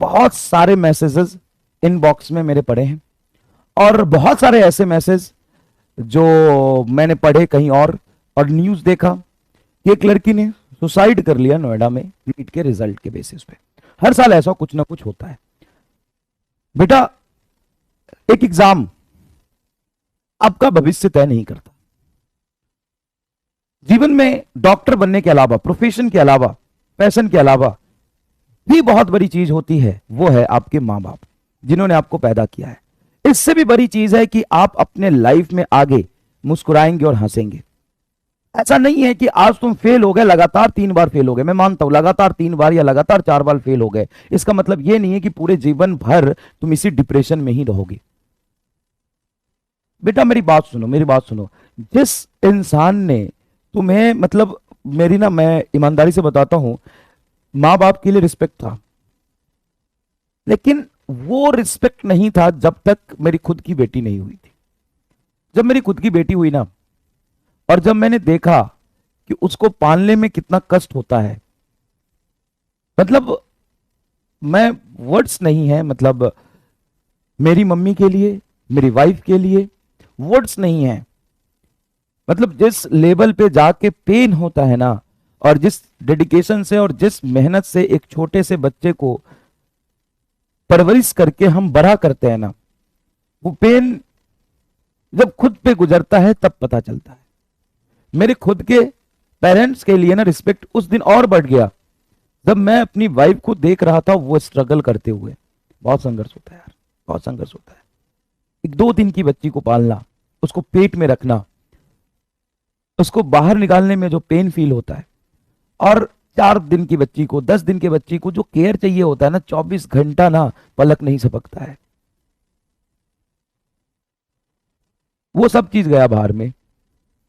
बहुत सारे messages inbox में मेरे पड़े हैं, और बहुत सारे ऐसे मैसेज जो मैंने पढ़े कहीं और न्यूज देखा कि एक लड़की ने सुसाइड कर लिया नोएडा में नीट के रिजल्ट के बेसिस पे। हर साल ऐसा कुछ ना कुछ होता है बेटा। एक एग्जाम आपका भविष्य तय नहीं करता। जीवन में डॉक्टर बनने के अलावा, प्रोफेशन के अलावा, पैशन के अलावा भी बहुत बड़ी चीज होती है, वो है आपके मां बाप जिन्होंने आपको पैदा किया है। इससे भी बड़ी चीज है कि आप अपने लाइफ में आगे मुस्कुराएंगे और हंसेंगे। ऐसा नहीं है कि आज तुम फेल हो गए, लगातार 3 बार फेल हो गए। मैं मानता हूं लगातार 3 बार या लगातार 4 बार फेल हो गए, इसका मतलब यह नहीं है कि पूरे जीवन भर तुम इसी डिप्रेशन में ही रहोगे। बेटा मेरी बात सुनो, मेरी बात सुनो। जिस इंसान ने तुम्हें, मतलब मेरी ना, मैं ईमानदारी से बताता हूं, मां बाप के लिए रिस्पेक्ट था, लेकिन वो रिस्पेक्ट नहीं था जब तक मेरी खुद की बेटी नहीं हुई थी। जब मेरी खुद की बेटी हुई ना, और जब मैंने देखा कि उसको पालने में कितना कष्ट होता है, मतलब मैं, वर्ड्स नहीं है, मतलब मेरी मम्मी के लिए, मेरी वाइफ के लिए वर्ड्स नहीं है। मतलब जिस लेवल पे जाके पेन होता है ना, और जिस डेडिकेशन से और जिस मेहनत से एक छोटे से बच्चे को परवरिश करके हम बड़ा करते हैं ना, वो पेन जब खुद पे गुजरता है तब पता चलता है। मेरे खुद के पेरेंट्स के लिए ना रिस्पेक्ट उस दिन और बढ़ गया जब मैं अपनी वाइफ को देख रहा था वो स्ट्रगल करते हुए। बहुत संघर्ष होता है यार, बहुत संघर्ष होता है। एक 2 दिन की बच्ची को पालना, उसको पेट में रखना, उसको बाहर निकालने में जो पेन फील होता है, और 4 दिन की बच्ची को, 10 दिन की बच्ची को जो केयर चाहिए होता है ना, 24 घंटा ना पलक नहीं झपकता है, वो सब चीज गया बाहर में,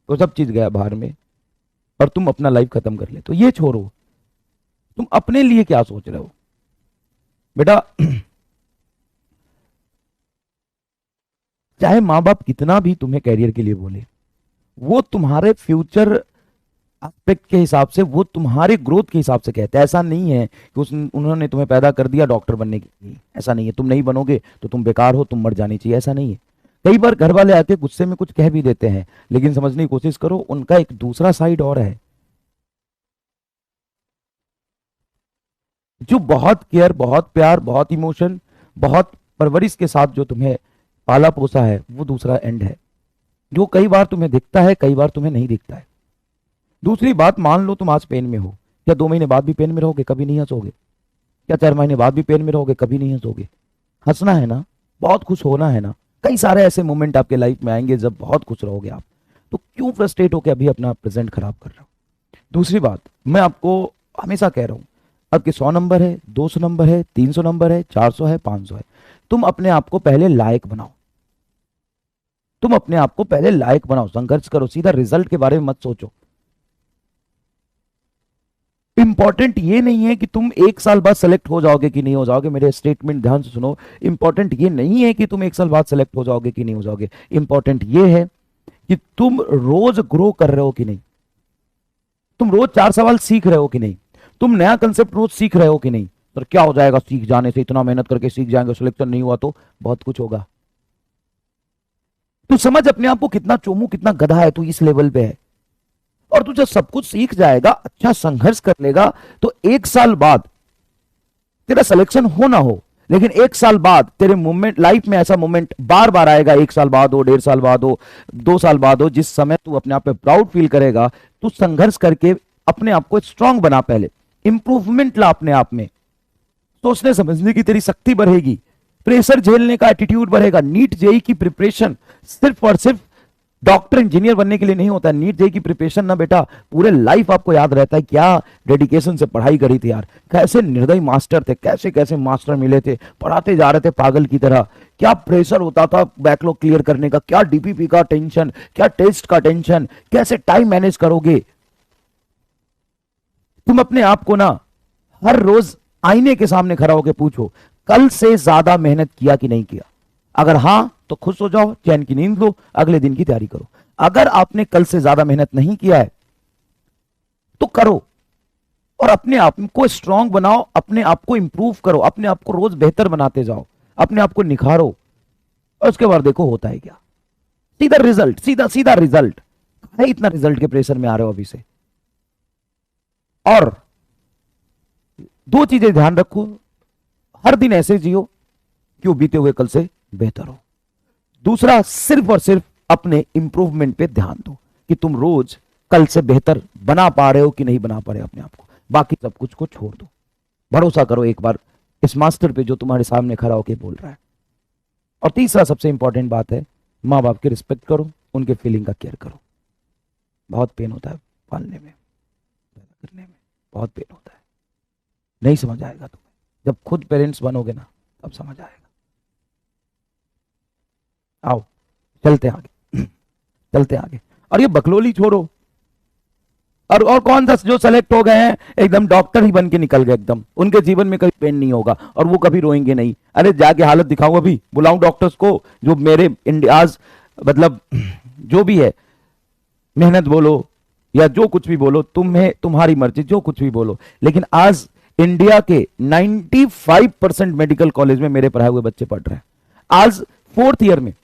वो सब चीज गया बाहर में, और तुम अपना लाइफ खत्म कर ले। तो ये छोड़ो, तुम अपने लिए क्या सोच रहे हो बेटा। चाहे मां बाप कितना भी तुम्हें कैरियर के लिए बोले, वो तुम्हारे फ्यूचर एस्पेक्ट के हिसाब से, वो तुम्हारे ग्रोथ के हिसाब से कहते हैं। ऐसा नहीं है कि उन्होंने तुम्हें पैदा कर दिया डॉक्टर बनने के लिए, ऐसा नहीं है। तुम नहीं बनोगे तो तुम बेकार हो, तुम मर जानी चाहिए, ऐसा नहीं है। कई बार घर वाले आके गुस्से में कुछ कह भी देते हैं, लेकिन समझने की कोशिश करो उनका एक दूसरा साइड और है, जो बहुत केयर, बहुत प्यार, बहुत इमोशन, बहुत परवरिश के साथ जो तुम्हें पाला पोसा है, वो दूसरा एंड है, जो कई बार तुम्हें दिखता है, कई बार तुम्हें नहीं दिखता है। दूसरी बात, मान लो तुम आज पेन में हो, क्या 2 महीने बाद भी पेन में रहोगे? कभी नहीं हंसोगे। क्या 4 महीने बाद भी पेन में रहोगे? कभी नहीं हंसोगे। हंसना है ना, बहुत खुश होना है ना। कई सारे ऐसे मोमेंट आपके लाइफ में आएंगे जब बहुत खुश रहोगे आप। तो क्यों फ्रस्ट्रेट होकर अभी अपना प्रेजेंट खराब कर रहे हो? दूसरी बात, मैं आपको हमेशा कह रहा हूं, आपके 100 नंबर है, 200 नंबर है, 300 नंबर है, 400 है, 500 है, तुम अपने आप को पहले लायक बनाओ। तुम अपने आप को पहले लायक बनाओ, संघर्ष करो, सीधा रिजल्ट के बारे में मत सोचो। इंपॉर्टेंट ये नहीं है कि तुम 1 साल बाद सेलेक्ट हो जाओगे कि नहीं हो जाओगे। मेरे स्टेटमेंट ध्यान से सुनो। इंपॉर्टेंट ये नहीं है कि तुम 1 साल बाद सेलेक्ट हो जाओगे कि नहीं हो जाओगे। इंपॉर्टेंट ये है कि तुम रोज ग्रो कर रहे हो कि नहीं, तुम रोज 4 सवाल सीख रहे हो कि नहीं, तुम नया कंसेप्ट रोज सीख रहे हो कि नहीं। तो क्या हो जाएगा सीख जाने से? इतना मेहनत करके सीख जाएंगे, सिलेक्शन नहीं हुआ तो बहुत कुछ होगा। तू समझ अपने आप को कितना चोमू, कितना गधा है तू, इस लेवल पे है। और तू जब सब कुछ सीख जाएगा, अच्छा संघर्ष कर लेगा, तो 1 साल बाद तेरा सिलेक्शन हो ना हो, लेकिन 1 साल बाद तेरे मोमेंट, लाइफ में ऐसा मोमेंट बार बार आएगा, 1 साल बाद हो, 1.5 साल बाद हो, 2 साल बाद हो, जिस समय तू अपने आप पे प्राउड फील करेगा। तू संघर्ष करके अपने आप को स्ट्रांग बना, पहले इंप्रूवमेंट ला अपने आप में, सोचने समझने की तेरी शक्ति बढ़ेगी, प्रेशर झेलने का एटीट्यूड बढ़ेगा। नीट जेई की प्रिपरेशन सिर्फ और सिर्फ डॉक्टर इंजीनियर बनने के लिए नहीं होता है। नीट जेई की प्रिपरेशन ना बेटा, पूरे लाइफ आपको याद रहता है क्या डेडिकेशन से पढ़ाई करी थी यार, कैसे निर्दयी मास्टर थे, कैसे कैसे मास्टर मिले थे, पढ़ाते जा रहे थे पागल की तरह, क्या प्रेशर होता था बैकलॉग क्लियर करने का, क्या डीपीपी का टेंशन, क्या टेस्ट का टेंशन, कैसे टाइम मैनेज करोगे। तुम अपने आप को ना हर रोज आईने के सामने खड़ा होकर पूछो, कल से ज्यादा मेहनत किया कि नहीं किया। अगर हां तो खुश हो जाओ, चैन की नींद लो, अगले दिन की तैयारी करो। अगर आपने कल से ज्यादा मेहनत नहीं किया है तो करो, और अपने आप को स्ट्रांग बनाओ, अपने आप को इंप्रूव करो, अपने आप को रोज बेहतर बनाते जाओ, अपने आप को निखारो, और उसके बाद देखो होता है क्या। सीधा रिजल्ट, सीधा सीधा रिजल्ट है। इतना रिजल्ट के प्रेशर में आ रहे हो अभी से। और दो चीजें ध्यान रखो, हर दिन ऐसे जियो कि वो बीते हुए कल से बेहतर हो। दूसरा, सिर्फ और सिर्फ अपने इंप्रूवमेंट पे ध्यान दो कि तुम रोज कल से बेहतर बना पा रहे हो कि नहीं बना पा रहे हो अपने आप को। बाकी सब कुछ को छोड़ दो, भरोसा करो एक बार इस मास्टर पे जो तुम्हारे सामने खड़ा होकर बोल रहा है। और तीसरा सबसे इंपॉर्टेंट बात है, माँ बाप की रिस्पेक्ट करो, उनके फीलिंग का केयर करो। बहुत पेन होता है पालने में, पैदा करने में बहुत पेन होता है। नहीं समझ आएगा तुम्हें, जब खुद पेरेंट्स बनोगे ना तब समझ आएगा। आओ चलते आगे, चलते आगे। और ये बकलोली छोड़ो। और कौन सा जो सेलेक्ट हो गए हैं एकदम डॉक्टर ही बन के निकल गए, एकदम उनके जीवन में कभी पेन नहीं होगा और वो कभी रोएंगे नहीं। अरे जाके हालत दिखाऊं, अभी बुलाऊं डॉक्टर्स को जो मेरे इंडियाज, मतलब जो भी है, मेहनत बोलो या जो कुछ भी बोलो, तुम्हें तुम्हारी मर्जी, जो कुछ भी बोलो, लेकिन आज इंडिया के 95% मेडिकल कॉलेज में मेरे पढ़ाए हुए बच्चे पढ़ रहे हैं। आज 4th ईयर में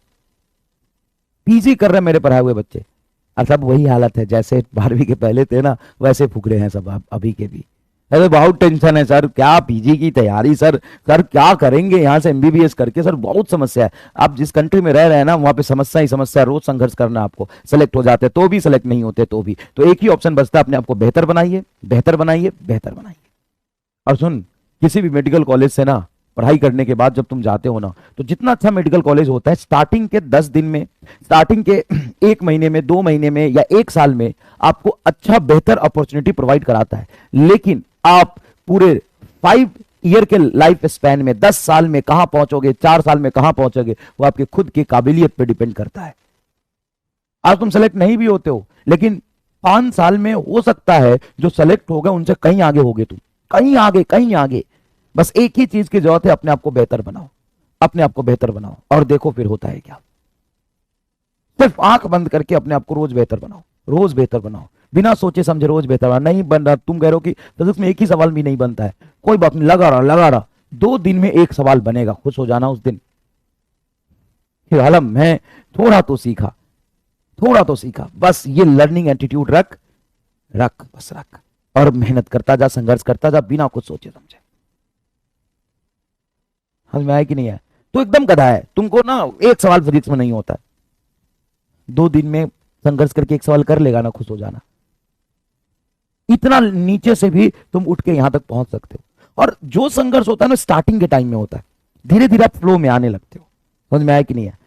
पीजी कर रहे हैं मेरे पढ़ाए हुए बच्चे। और सब वही हालत है जैसे 12वीं के पहले थे ना, वैसे फूक रहे हैं सब अभी के भी। अरे बहुत टेंशन है सर, क्या पीजी की तैयारी सर, सर क्या करेंगे यहाँ से एमबीबीएस करके, सर बहुत समस्या है। आप जिस कंट्री में रह रहे हैं ना वहां पे समस्या ही समस्या, रोज संघर्ष करना। आपको सेलेक्ट हो जाते तो भी, सेलेक्ट नहीं होते तो भी। तो एक ही ऑप्शन बचता है, अपने आप को बेहतर बनाइए, बेहतर बनाइए, बेहतर बनाइए। और सुन, किसी भी मेडिकल कॉलेज से ना पढ़ाई करने के बाद जब तुम जाते हो ना, तो जितना अच्छा मेडिकल कॉलेज होता है, स्टार्टिंग के 10 दिन में, स्टार्टिंग के 1 महीने में, 2 महीने में या 1 साल में आपको अच्छा बेहतर अपॉर्चुनिटी प्रोवाइड कराता है। लेकिन आप पूरे 5 ईयर के लाइफ स्पैन में, 10 साल में कहां पहुंचोगे, 4 साल में कहां पहुंचोगे, वो आपके खुद की काबिलियत पे डिपेंड करता है। आज तुम सेलेक्ट नहीं भी होते हो, लेकिन 5 साल में हो सकता है जो सेलेक्ट होगा उनसे कहीं आगे होगे तुम, कहीं आगे, कहीं आगे। बस एक ही चीज की जरूरत है, अपने आप को बेहतर बनाओ, अपने आप को बेहतर बनाओ, और देखो फिर होता है क्या। सिर्फ आंख बंद करके अपने आप को रोज बेहतर बनाओ, रोज बेहतर बनाओ, बिना सोचे समझे रोज बेहतर बनाओ। नहीं बन रहा, तुम कह रहे हो कि फिजिक्स में एक ही सवाल भी नहीं बनता है, कोई बात नहीं, लगा रहा लगा रहा, 2 दिन में 1 सवाल बनेगा, खुश हो जाना उस दिन। आलम मैं थोड़ा तो सीखा, थोड़ा तो सीखा, बस ये लर्निंग एटीट्यूड रख, रख, बस रख, और मेहनत करता जा, संघर्ष करता जा, बिना कुछ सोचे समझे। समझ में आया कि नहीं है? तो एकदम गधा है, तुमको ना 1 सवाल फिजिक्स में नहीं होता है, 2 दिन में संघर्ष करके 1 सवाल कर लेगा ना, खुश हो जाना। इतना नीचे से भी तुम उठ के यहां तक पहुंच सकते हो। और जो संघर्ष होता है ना स्टार्टिंग के टाइम में होता है, धीरे धीरे आप फ्लो में आने लगते हो। समझ में आया कि नहीं है?